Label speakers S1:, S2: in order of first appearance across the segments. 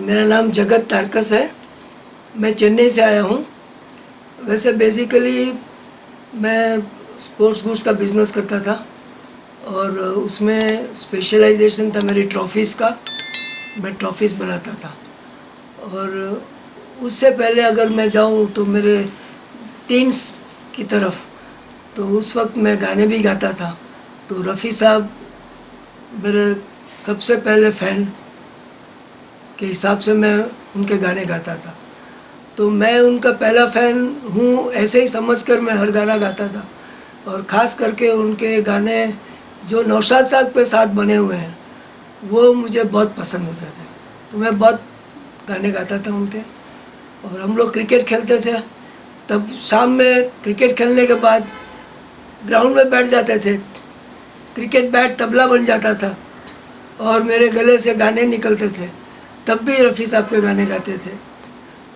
S1: मेरा नाम जगत तारकस है। मैं चेन्नई से आया हूँ। वैसे बेसिकली मैं स्पोर्ट्स गुड्स का बिज़नेस करता था और उसमें स्पेशलाइजेशन था मेरी ट्रॉफ़ीज़ का। मैं ट्रॉफ़ीज़ बनाता था और उससे पहले अगर मैं जाऊँ तो मेरे टीन्स की तरफ, तो उस वक्त मैं गाने भी गाता था। तो रफ़ी साहब मेरे सबसे पहले फ़ैन के हिसाब से मैं उनके गाने गाता था। तो मैं उनका पहला फ़ैन हूँ ऐसे ही समझकर मैं हर गाना गाता था। और ख़ास करके उनके गाने जो नौशाद साहब के साथ बने हुए हैं वो मुझे बहुत पसंद होते थे। तो मैं बहुत गाने गाता था उनके। और हम लोग क्रिकेट खेलते थे, तब शाम में क्रिकेट खेलने के बाद ग्राउंड में बैठ जाते थे। क्रिकेट बैट तबला बन जाता था और मेरे गले से गाने निकलते थे। तब भी रफ़ी साहब के गाने गाते थे।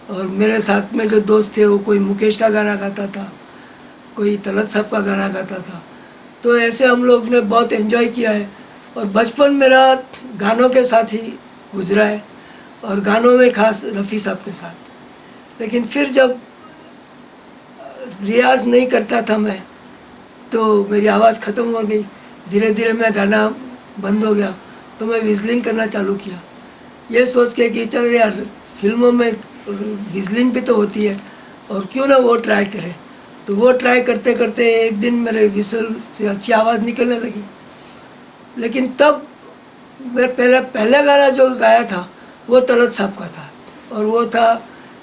S1: और मेरे साथ में जो दोस्त थे वो कोई मुकेश का गाना गाता था, कोई तलत साहब का गाना गाता था। तो ऐसे हम लोग ने बहुत एंजॉय किया है और बचपन मेरा गानों के साथ ही गुजरा है और गानों में खास रफ़ी साहब के साथ। लेकिन फिर जब रियाज़ नहीं करता था मैं, तो मेरी आवाज़ ख़त्म हो गई। धीरे धीरे मैं गाना बंद हो गया तो मैं विज़लिंग करना चालू किया, ये सोच के कि चल यार फिल्मों में विज़लिंग भी तो होती है और क्यों ना वो ट्राई करें। तो वो ट्राई करते करते एक दिन मेरे विसल से अच्छी आवाज़ निकलने लगी। लेकिन तब मैं पहला गाना जो गाया था वो तलत साहब का था और वो था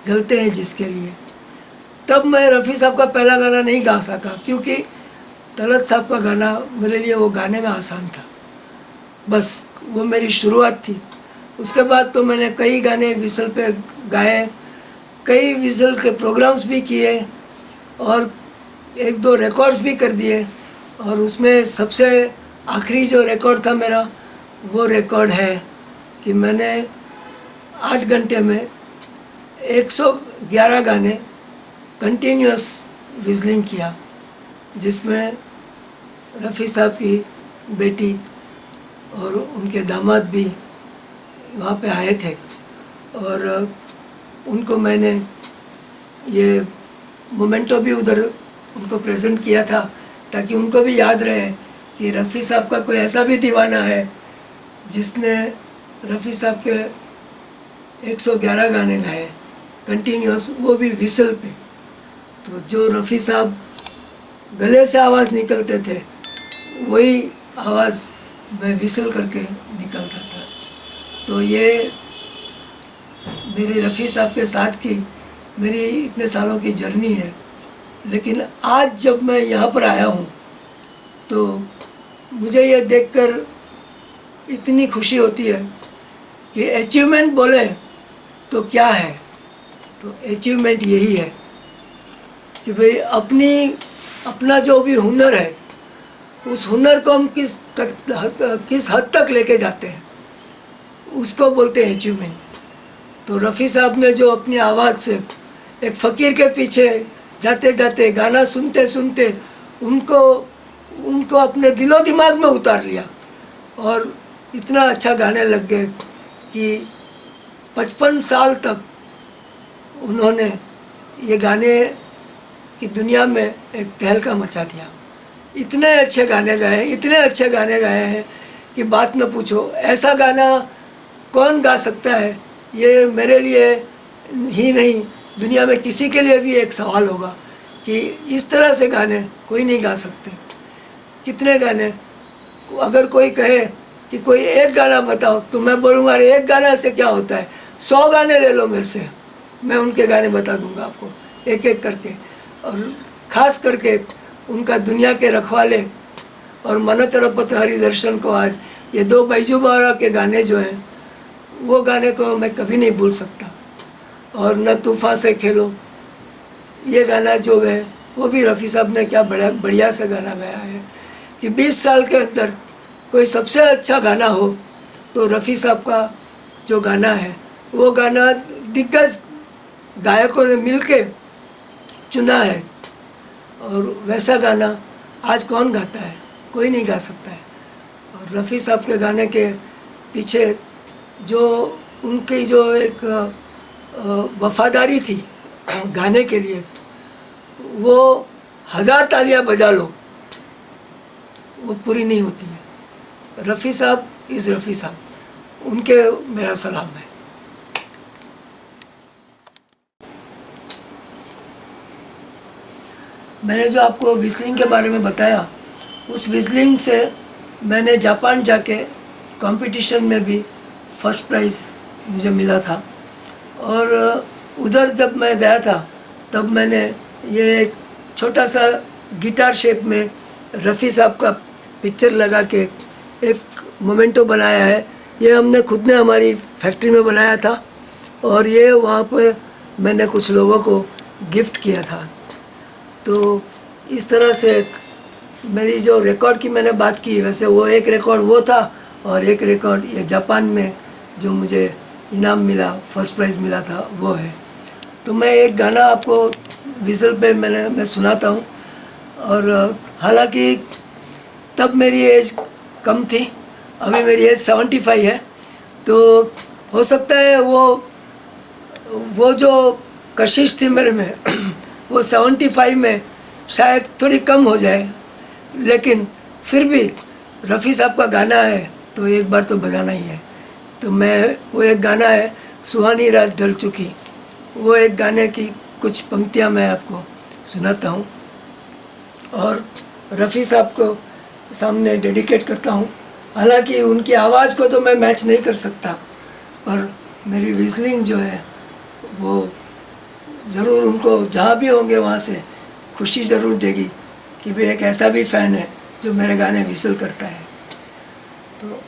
S1: जलते हैं जिसके लिए। तब मैं रफ़ी साहब का पहला गाना नहीं गा सका क्योंकि तलत साहब का गाना मेरे लिए वो गाने में आसान था। बस वो मेरी शुरुआत थी। उसके बाद तो मैंने कई गाने विसल पे गाए, कई विसल के प्रोग्राम्स भी किए और एक दो रिकॉर्ड्स भी कर दिए। और उसमें सबसे आखिरी जो रिकॉर्ड था मेरा, वो रिकॉर्ड है कि मैंने 8 घंटे में 111 गाने कंटिन्यूस विज़लिंग किया, जिसमें रफ़ी साहब की बेटी और उनके दामाद भी वहाँ पे आए थे और उनको मैंने ये मोमेंटो भी उधर उनको प्रेजेंट किया था ताकि उनको भी याद रहे कि रफ़ी साहब का कोई ऐसा भी दीवाना है जिसने रफ़ी साहब के 111 गाने गाए कंटिन्यूस, वो भी विसल पे। तो जो रफ़ी साहब गले से आवाज़ निकलते थे वही आवाज़ मैं विसल करके निकलता था। तो ये मेरी रफ़ी साहब के साथ की मेरी इतने सालों की जर्नी है। लेकिन आज जब मैं यहाँ पर आया हूँ तो मुझे ये देखकर इतनी खुशी होती है कि अचीवमेंट बोले तो क्या है, तो अचीवमेंट यही है कि भाई अपना जो भी हुनर है उस हुनर को हम किस हद तक लेके जाते हैं उसको बोलते हैं अचीवमेंट। तो रफ़ी साहब ने जो अपनी आवाज़ से एक फ़कीर के पीछे जाते जाते गाना सुनते सुनते उनको अपने दिलो दिमाग में उतार लिया और इतना अच्छा गाने लग गए कि 55 साल तक उन्होंने ये गाने की दुनिया में एक तहलका मचा दिया। इतने अच्छे गाने गाए, इतने अच्छे गाने गाए हैं कि बात न पूछो। ऐसा गाना कौन गा सकता है, ये मेरे लिए ही नहीं दुनिया में किसी के लिए भी एक सवाल होगा कि इस तरह से गाने कोई नहीं गा सकते। कितने गाने, अगर कोई कहे कि कोई एक गाना बताओ तो मैं बोलूँगा अरे एक गाना से क्या होता है, 100 गाने ले लो मेरे से, मैं उनके गाने बता दूँगा आपको एक एक करके। और ख़ास करके उनका दुनिया के रखवाले और मन तरपत हरि दर्शन को आज, ये 2 बैजू बावरा के गाने जो हैं वो गाने को मैं कभी नहीं भूल सकता। और न तूफ़ान से खेलो, ये गाना जो है वो भी रफ़ी साहब ने क्या बढ़िया से गाना गाया है कि 20 साल के अंदर कोई सबसे अच्छा गाना हो तो रफ़ी साहब का जो गाना है वो गाना दिग्गज गायकों ने मिलके चुना है। और वैसा गाना आज कौन गाता है, कोई नहीं गा सकता है। और रफ़ी साहब के गाने के पीछे जो उनकी जो एक वफादारी थी गाने के लिए, वो 1000 तालियां बजा लो वो पूरी नहीं होती है। रफ़ी साहब इज़ रफ़ी साहब, उनके मेरा सलाम है। मैंने जो आपको विस्लिंग के बारे में बताया, उस विस्लिंग से मैंने जापान जाके कंपटीशन में भी फर्स्ट प्राइज़ मुझे मिला था। और उधर जब मैं गया था तब मैंने ये एक छोटा सा गिटार शेप में रफ़ी साहब का पिक्चर लगा के एक मोमेंटो बनाया है। ये हमने खुद ने हमारी फैक्ट्री में बनाया था और ये वहाँ पे मैंने कुछ लोगों को गिफ्ट किया था। तो इस तरह से मेरी जो रिकॉर्ड की मैंने बात की, वैसे वो एक रिकॉर्ड वो था और एक रिकॉर्ड ये जापान में जो मुझे इनाम मिला, फर्स्ट प्राइज़ मिला था, वो है। तो मैं एक गाना आपको विज़ल पे मैं सुनाता हूँ। और हालांकि तब मेरी एज कम थी, अभी मेरी एज 75 है, तो हो सकता है वो जो कशिश थी मेरे में वो 75 में शायद थोड़ी कम हो जाए, लेकिन फिर भी रफ़ी साहब का गाना है तो एक बार तो बजाना ही है। तो मैं वो एक गाना है सुहानी रात ढल चुकी, वो एक गाने की कुछ पंक्तियाँ मैं आपको सुनाता हूँ और रफ़ी साहब को सामने डेडिकेट करता हूँ। हालांकि उनकी आवाज़ को तो मैं मैच नहीं कर सकता, पर मेरी विस्लिंग जो है वो ज़रूर उनको जहाँ भी होंगे वहाँ से खुशी ज़रूर देगी कि भाई एक ऐसा भी फ़ैन है जो मेरे गाने विसल करता है। तो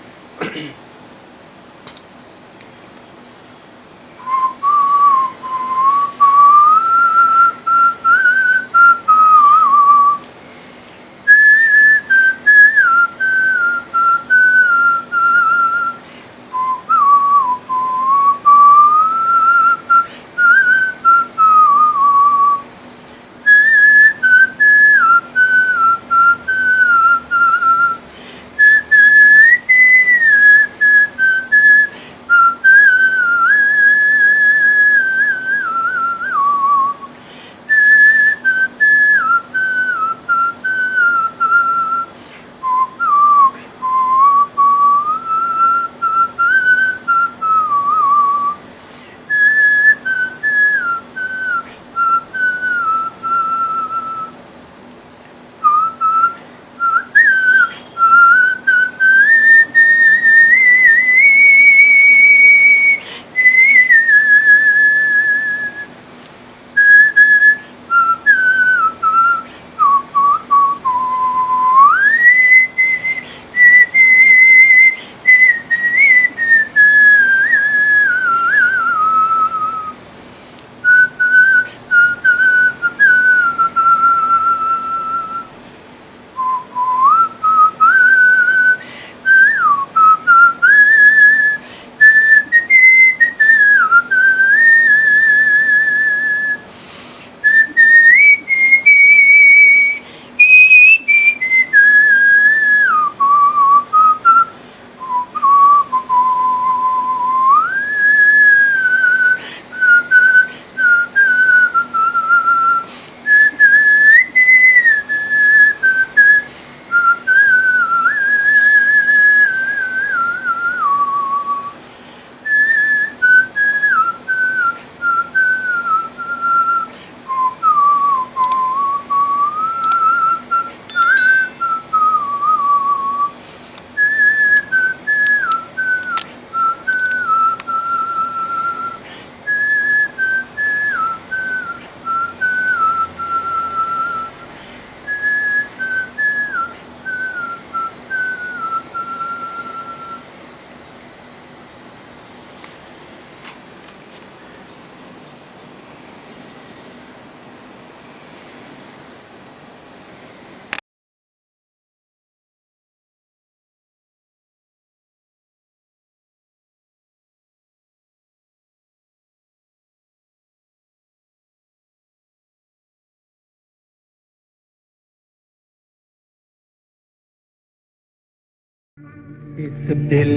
S2: इस दिल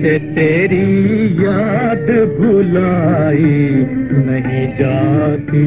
S2: से तेरी याद भुलाई नहीं जाती।